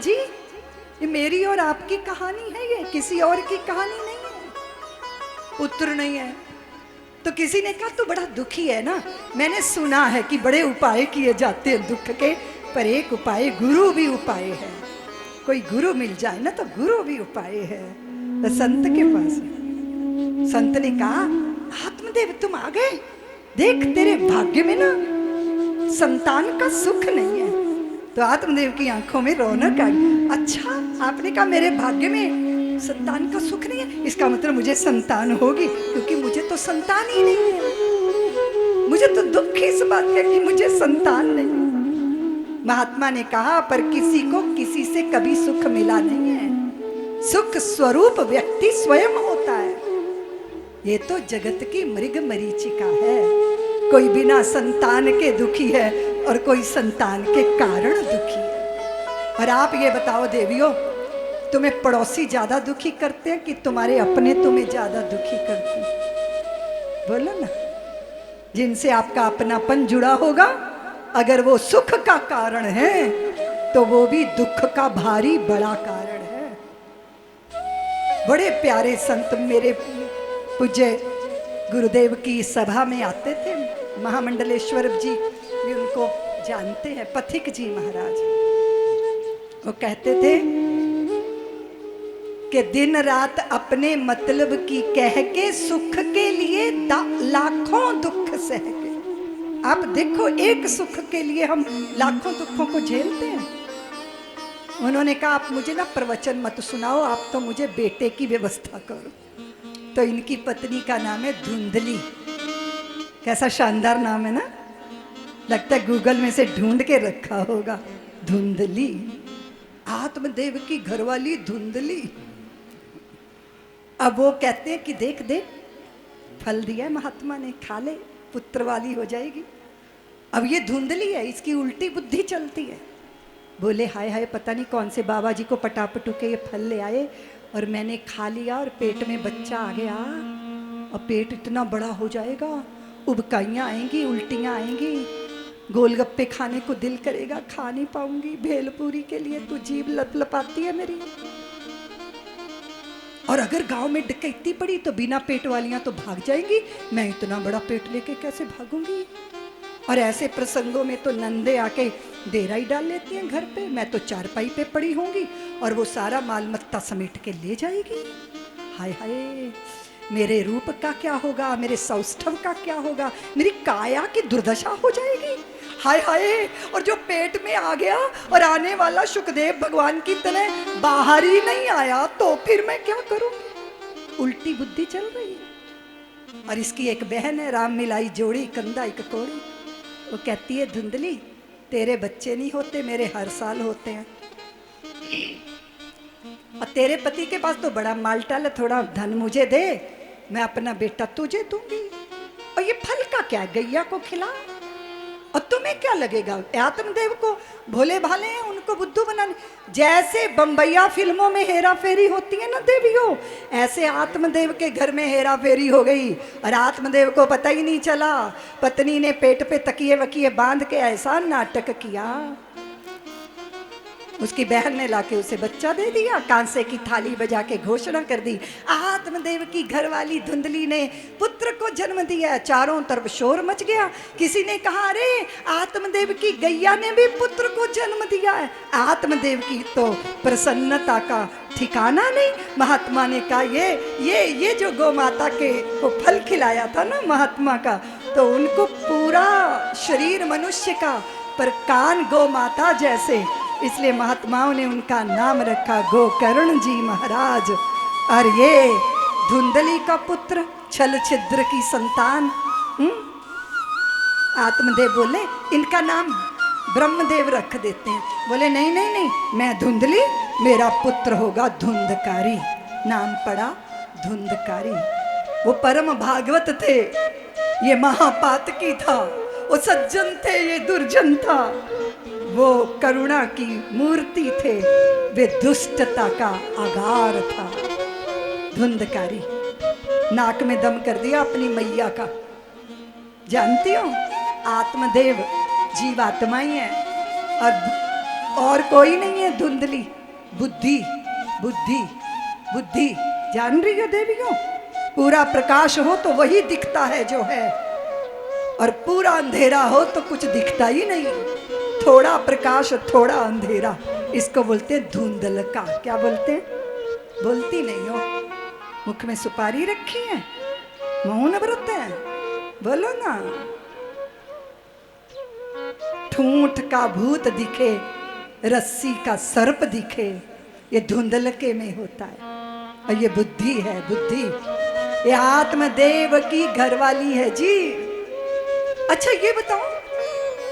जी, ये मेरी और आपकी कहानी है, ये किसी और की कहानी नहीं है। पुत्र नहीं है तो किसी ने कहा तू बड़ा दुखी है ना, मैंने सुना है कि बड़े उपाय किए जाते हैं दुख के, पर एक उपाय गुरु भी उपाय है। कोई गुरु मिल जाए ना तो गुरु भी उपाय है। तो संत के पास संत ने कहा आत्मदेव तुम आ गए, देख तेरे भाग्य में ना संतान का सुख नहीं है। तो आत्मदेव की आंखों में रौनक आ गई। अच्छा, आपने कहा मेरे भाग्य में संतान का सुख नहीं है, इसका मतलब मुझे संतान होगी, क्योंकि मुझे तो संतान ही नहीं है। मुझे तो दुख इस बात का कि मुझे संतान नहीं। महात्मा ने कहा पर किसी को किसी से कभी सुख मिला नहीं है। सुख स्वरूप व्यक्ति स्वयं होता है। ये तो जगत की मृग मरीचिका है। कोई बिना संतान के दुखी है और कोई संतान के कारण दुखी है। और आप ये बताओ देवियों, तुम्हें पड़ोसी ज्यादा दुखी करते हैं कि तुम्हारे अपने तुम्हें ज्यादा दुखी करते हैं? बोलो ना। जिनसे आपका अपनापन जुड़ा होगा, अगर वो सुख का कारण है तो वो भी दुख का भारी बड़ा कारण है। बड़े प्यारे संत मेरे पूज्य गुरुदेव की सभा में आते थे, महामंडलेश्वर जी भी उनको जानते हैं, पथिक जी महाराज। वो कहते थे कि दिन रात अपने मतलब की कह के सुख के लिए लाखों दुख सह के। आप देखो, एक सुख के लिए हम लाखों दुखों को झेलते हैं। उन्होंने कहा आप मुझे ना प्रवचन मत सुनाओ, आप तो मुझे बेटे की व्यवस्था करो। तो इनकी पत्नी का नाम है धुंधली। कैसा शानदार नाम है ना, लगता है गूगल में से ढूंढ के रखा होगा। धुंधली, आत्मदेव की घरवाली धुंधली। अब वो कहते हैं कि देख देख फल दिया महात्मा ने, खा ले, पुत्र वाली हो जाएगी। अब ये धुंधली है, इसकी उल्टी बुद्धि चलती है। बोले हाय हाय, पता नहीं कौन से बाबा जी को पटापटू के ये फल ले आए और मैंने खा लिया और पेट में बच्चा आ गया और पेट इतना बड़ा हो जाएगा, उबकाइयाँ आएंगी, उल्टियाँ आएंगी, गोलगप्पे खाने को दिल करेगा, खा नहीं पाऊंगी, भेलपूरी के लिए तो जीभ लपलपाती है मेरी। और अगर गांव में डकैती पड़ी तो बिना पेट वालियां तो भाग जाएंगी, मैं इतना बड़ा पेट लेके कैसे भागूंगी। और ऐसे प्रसंगों में तो नंदे आके डेरा ही डाल लेती हैं घर पे, मैं तो चारपाई पे पड़ी होंगी और वो सारा माल मत्ता समेट के ले जाएगी। हाय हाय, मेरे रूप का क्या होगा, मेरे सौष्ठव का क्या होगा, मेरी काया की दुर्दशा हो जाएगी। हाय हाय, और जो पेट में आ गया और आने वाला सुखदेव भगवान की तरह बाहर ही नहीं आया तो फिर मैं क्या करूंगी। उल्टी बुद्धि चल रही है। और इसकी एक बहन है, राम मिलाई जोड़ी कंधा एक कोड़ी। वो कहती है धुंधली, तेरे बच्चे नहीं होते, मेरे हर साल होते हैं। और तेरे पति के पास तो बड़ा मालटाल है, थोड़ा धन मुझे दे, मैं अपना बेटा तुझे दूंगी। और ये फल का क्या, गैया को खिला। और तुम्हें क्या लगेगा, आत्मदेव को भोले भाले हैं, उनको बुद्धू बनाने। जैसे बम्बैया फिल्मों में हेरा फेरी होती है ना देवियों, ऐसे आत्मदेव के घर में हेरा फेरी हो गई और आत्मदेव को पता ही नहीं चला। पत्नी ने पेट पे तकिए वकिए बांध के ऐसा नाटक किया, उसकी बहन ने लाके उसे बच्चा दे दिया, कांसे की थाली बजा के घोषणा कर दी, आत्मदेव की घरवाली धुंधली ने पुत्र को जन्म दिया। चारों तरफ शोर मच गया। किसी ने कहा अरे आत्मदेव की गैया ने भी पुत्र को जन्म दिया है। आत्मदेव की तो प्रसन्नता का ठिकाना नहीं। महात्मा ने कहा ये जो गौ माता के को फल खिलाया था ना महात्मा का, तो उनको पूरा शरीर मनुष्य का पर कान गौ माता जैसे, इसलिए महात्माओं ने उनका नाम रखा गोकर्ण जी महाराज। और ये धुंधली का पुत्र, छल छिद्र की संतान। आत्मदेव बोले इनका नाम ब्रह्मदेव रख देते हैं। बोले नहीं नहीं नहीं, मैं धुंधली, मेरा पुत्र होगा धुंधकारी। नाम पड़ा धुंधकारी। वो परम भागवत थे, ये महापातकी था। वो सज्जन थे, ये दुर्जन था। वो करुणा की मूर्ति थे, वे दुष्टता का आगार था। धुंधकारी, नाक में दम कर दिया अपनी मैया का। जानती हो, आत्मदेव जीवात्मा ही है और और कोई नहीं है धुंधली, बुद्धि बुद्धि बुद्धि। जान रही हो देवियों, पूरा प्रकाश हो तो वही दिखता है जो है, और पूरा अंधेरा हो तो कुछ दिखता ही नहीं। थोड़ा प्रकाश थोड़ा अंधेरा, इसको बोलते हैं धुंधलका। क्या बोलते हैं? बोलती नहीं हो, मुख में सुपारी रखी है, मौन व्रत है, बोलो ना। ठूंठ का भूत दिखे, रस्सी का सर्प दिखे, ये धुंधलके में होता है। और ये बुद्धि है, बुद्धि ये आत्मदेव की घरवाली है जी। अच्छा ये बताओ,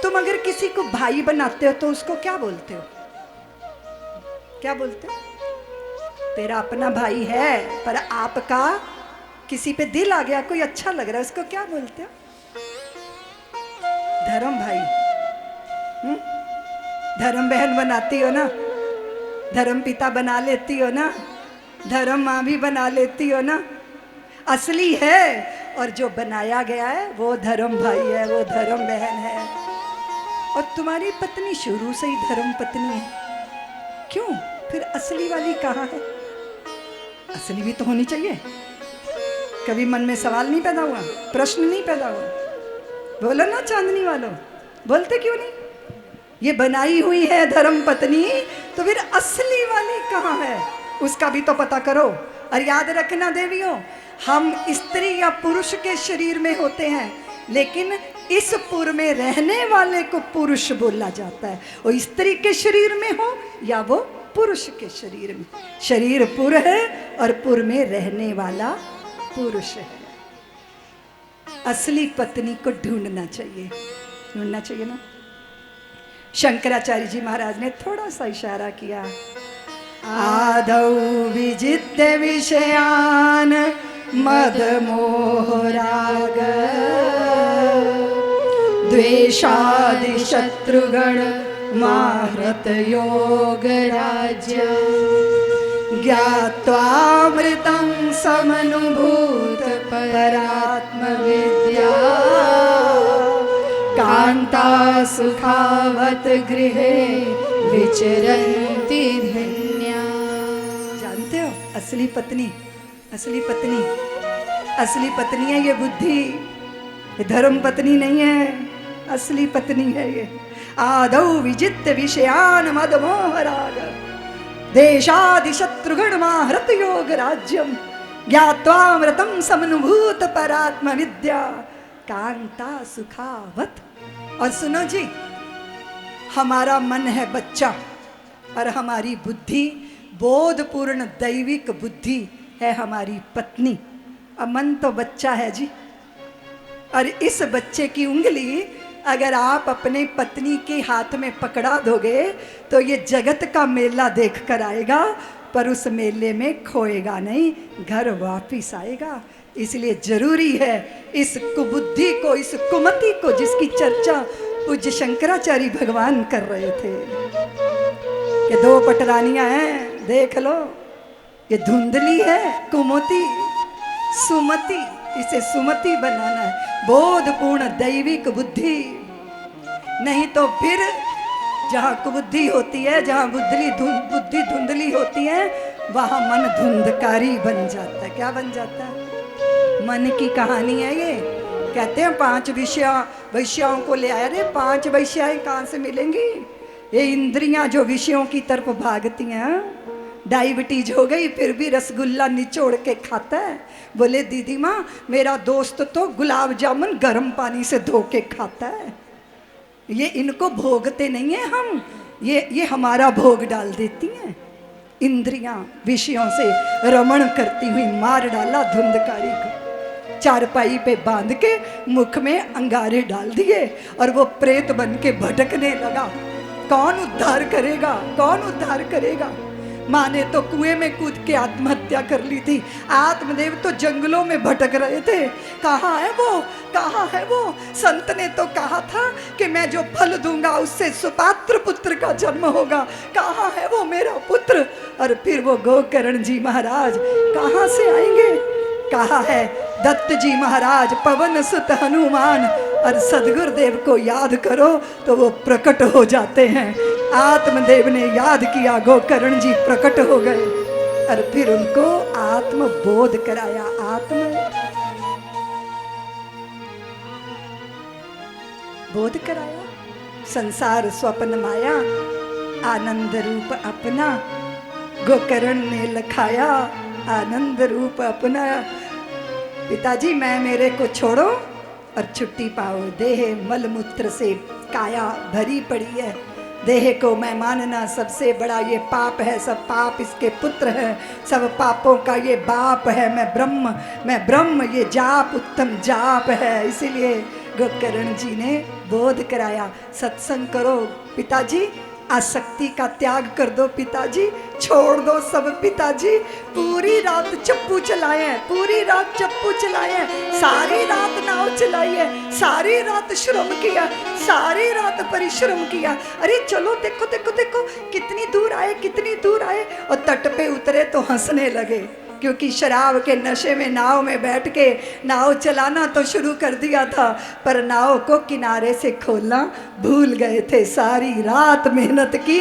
तुम अगर किसी को भाई बनाते हो तो उसको क्या बोलते हो? क्या बोलते हो? तेरा अपना भाई है पर आपका किसी पे दिल आ गया, कोई अच्छा लग रहा है, उसको क्या बोलते हो? धर्म भाई, धर्म बहन बनाती हो ना, धर्म पिता बना लेती हो ना, धर्म माँ भी बना लेती हो ना। असली है, और जो बनाया गया है वो धर्म भाई है, वो धर्म बहन है। और तुम्हारी पत्नी शुरू से ही धर्म पत्नी है, क्यों? फिर असली वाली कहाँ है? असली भी तो होनी चाहिए। कभी मन में सवाल नहीं पैदा हुआ, प्रश्न नहीं पैदा हुआ? बोलो ना चांदनी वालों, बोलते क्यों नहीं? ये बनाई हुई है धर्म पत्नी, तो फिर असली वाली कहाँ है? उसका भी तो पता करो। और याद रखना देवियों, हम स्त्री या पुरुष के शरीर में होते हैं, लेकिन इस पुर में रहने वाले को पुरुष बोला जाता है। वो स्त्री के शरीर में हो या वो पुरुष के शरीर में, शरीर पुर है और पुर में रहने वाला पुरुष है। असली पत्नी को ढूंढना चाहिए, ढूंढना चाहिए ना। शंकराचार्य जी महाराज ने थोड़ा सा इशारा किया, आदौ विजित्य विषयान मद मोह राग द्वेषादि शत्रुगण माहृत योग राज्य ज्ञात्वामृतं समनुभूत परात्म विद्या कांता सुखावत गृहे विचरन्ति धन्या। जानते हो असली पत्नी, असली पत्नी, असली पत्नी है ये बुद्धि, ये धर्म पत्नी नहीं है, असली पत्नी है ये। आदौ विजित्य विषयान मद मोह राग देशादि शत्रुगण माहृत योग राज्यम ज्ञात्वामृतं समनुभूत परात्म विद्या कांता सुखावत। और सुनो जी, हमारा मन है बच्चा और हमारी बुद्धि बोधपूर्ण दैविक बुद्धि है हमारी पत्नी। अब मन तो बच्चा है जी, और इस बच्चे की उंगली अगर आप अपने पत्नी के हाथ में पकड़ा दोगे तो ये जगत का मेला देख कर आएगा, पर उस मेले में खोएगा नहीं, घर वापिस आएगा। इसलिए जरूरी है इस कुबुद्धि को, इस कुमति को, जिसकी चर्चा पूज्य शंकराचार्य भगवान कर रहे थे कि दो पटरानियां हैं, देख लो, ये धुंधली है कुमति, सुमति, इसे सुमति बनाना है, बोधपूर्ण दैविक बुद्धि। नहीं तो फिर जहाँ कुबुद्धि होती है, जहाँ बुद्धि धुंधली होती है, वहाँ मन धुंधकारी बन जाता है। क्या बन जाता है? मन की कहानी है ये। कहते हैं 5 वैश्याओं को ले आया रे, 5 वैश्याएं कहाँ से मिलेंगी? ये इंद्रियां जो विषयों की तरफ भागती हैं, डायबिटीज हो गई फिर भी रसगुल्ला निचोड़ के खाता है। बोले दीदी माँ, मेरा दोस्त तो गुलाब जामुन गर्म पानी से धो के खाता है। ये इनको भोगते नहीं है हम, ये हमारा भोग डाल देती हैं। इंद्रियां विषयों से रमण करती हुई मार डाला धुंधकारी को, चारपाई पे बांध के मुख में अंगारे डाल दिए और वो प्रेत बन के भटकने लगा। कौन उद्धार करेगा? कौन उद्धार करेगा? माँ ने तो कुएं में कूद के आत्महत्या कर ली थी, आत्मदेव तो जंगलों में भटक रहे थे। कहाँ है वो? कहाँ है वो? संत ने तो कहा था कि मैं जो फल दूंगा उससे सुपात्र पुत्र का जन्म होगा। कहाँ है वो मेरा पुत्र? और फिर वो गोकर्ण जी महाराज कहाँ से आएंगे? कहा है दत्त जी महाराज, पवन सुत हनुमान, और सदगुरुदेव को याद करो तो वो प्रकट हो जाते हैं। आत्मदेव ने याद किया, गोकर्ण जी प्रकट हो गए और फिर उनको आत्म बोध कराया। आत्म बोध कराया। संसार स्वप्न माया, आनंद रूप अपना गोकर्ण ने लखाया। आनंद रूप अपना। पिताजी मैं मेरे को छोड़ो और छुट्टी पाओ। देह मलमूत्र से काया भरी पड़ी है। देह को मैं मानना सबसे बड़ा ये पाप है। सब पाप इसके पुत्र है, सब पापों का ये बाप है। मैं ब्रह्म ये जाप उत्तम जाप है। इसीलिए गोकर्ण जी ने बोध कराया, सत्संग करो पिताजी, आसक्ति का त्याग कर दो पिताजी, छोड़ दो सब पिताजी। पूरी रात चप्पू चलाए हैं, पूरी रात चप्पू चलाए हैं, सारी रात नाव चलाई है, सारी रात श्रम किया, सारी रात परिश्रम किया। अरे चलो देखो देखो देखो कितनी दूर आए, कितनी दूर आए। और तट पे उतरे तो हंसने लगे, क्योंकि शराब के नशे में नाव में बैठ के नाव चलाना तो शुरू कर दिया था, पर नाव को किनारे से खोलना भूल गए थे। सारी रात मेहनत की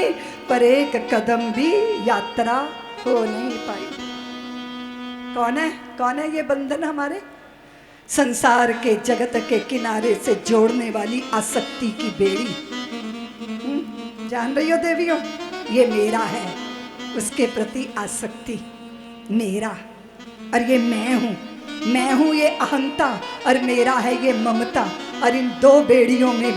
पर एक कदम भी यात्रा हो नहीं पाई। कौन है ये बंधन हमारे? संसार के जगत के किनारे से जोड़ने वाली आसक्ति की बेड़ी। जान रही हो देवियों, ये मेरा है, उसके प्रति आसक्ति मेरा, और ये मैं हूँ ये अहंता, और मेरा है ये ममता। और इन दो बेड़ियों में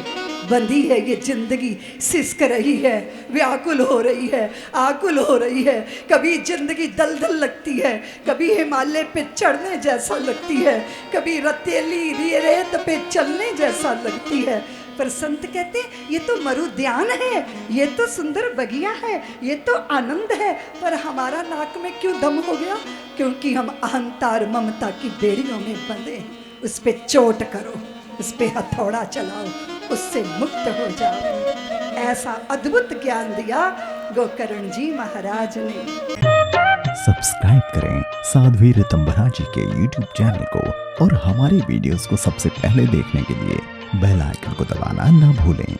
बंधी है ये जिंदगी, सिसक रही है, व्याकुल हो रही है, आकुल हो रही है। कभी जिंदगी दलदल लगती है, कभी हिमालय पे चढ़ने जैसा लगती है, कभी रतेली रेत पे चलने जैसा लगती है। पर संत कहते हैं ये तो मरुद्यान है, ये तो सुंदर बगिया है, ये तो आनंद है, पर हमारा नाक में क्यों दम हो गया? क्योंकि हम अहंता और ममता की बेड़ियों में बंधे हैं। उस पे चोट करो, उस पे हथौड़ा चलाओ, उससे मुक्त हो जाओ। ऐसा अद्भुत ज्ञान दिया गोकर्ण जी महाराज ने। सब्सक्राइब करें साध्वी ऋतंभरा जी के YouTube चैनल को और हमारे वीडियोस को सबसे पहले देखने के लिए बेल आइकन को दबाना न भूलें।